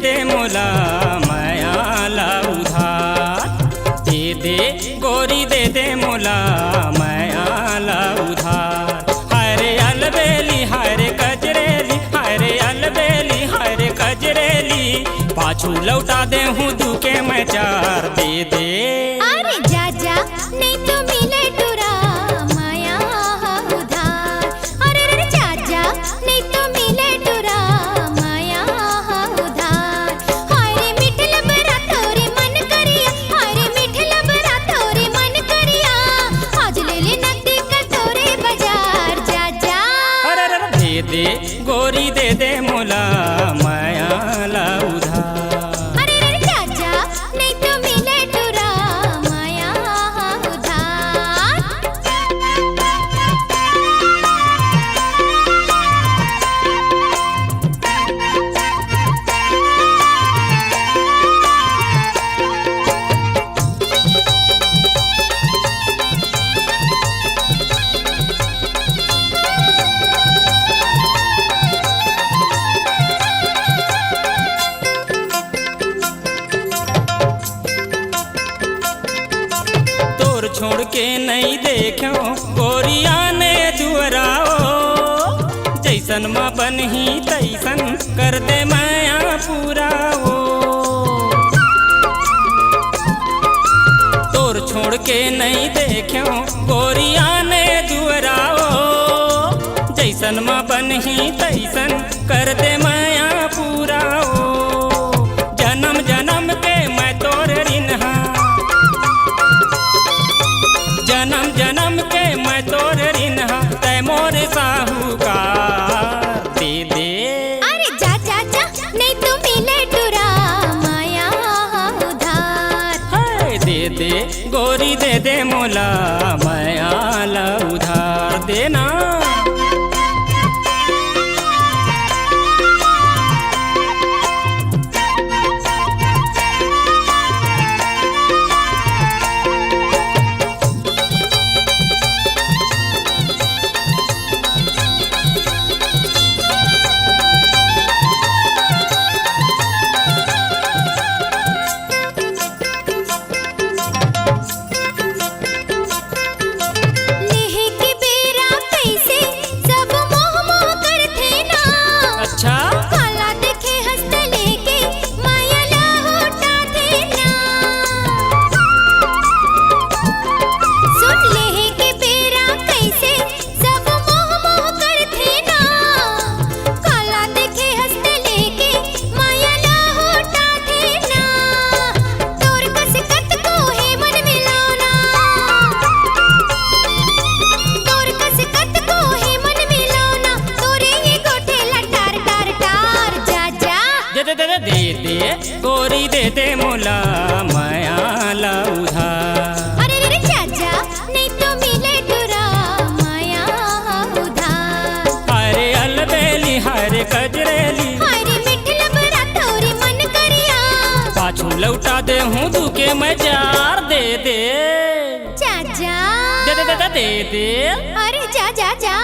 दे मोला माया ला उधार। दे गोरी दे मोला माया ला उधार। हरे अलबेली हरे कजरेली, हरे अलबेली हरे कजरेली, पाछू लौटा दे हूँ दुके मैं चार। दे अरे जा जा नहीं तो मिले टुरा माया उधार। अरे जा जा नहीं तो मिले टुरा माया उधार। हरे मिठल बरा तोरे मन करिया, हरे मिठल बरा तोरे मन करिया, आज ले ले नकदी का तोरे बाजार। जा जा अरे दे गोरी दे मोला माया ला उधार। छोड़ के नहीं देखो गोरिया ने दुअराओ, जैसन माँ बनही तैसन कर दे माया पूरा हो। तोर छोड़ के नहीं देखो गोरिया ने दुअराओ, जैसन माँ बनही तैसन कर दे माया पूरा हो। जन्म जन्म के मैं तोर रिन्हा, जन्म जन्म के मैं तोर रिन्हा, तै मोर साहूकार। दे अरे जा जा जा नहीं तो मिले टुरा माया उधार। है दे गोरी दे मोला माया ला उधार। देना दे गोरी दे मोला माया ला उधार। अरे जा जा नहीं तो मिले टुरा माया उधार। हरे अलबेली हरे कजरेली, हरे मिठल बरा तोरे मन करिया, पाछू लौटा दे हूँ दुके मैं जार। दे जा जा दे अरे जा जा जा।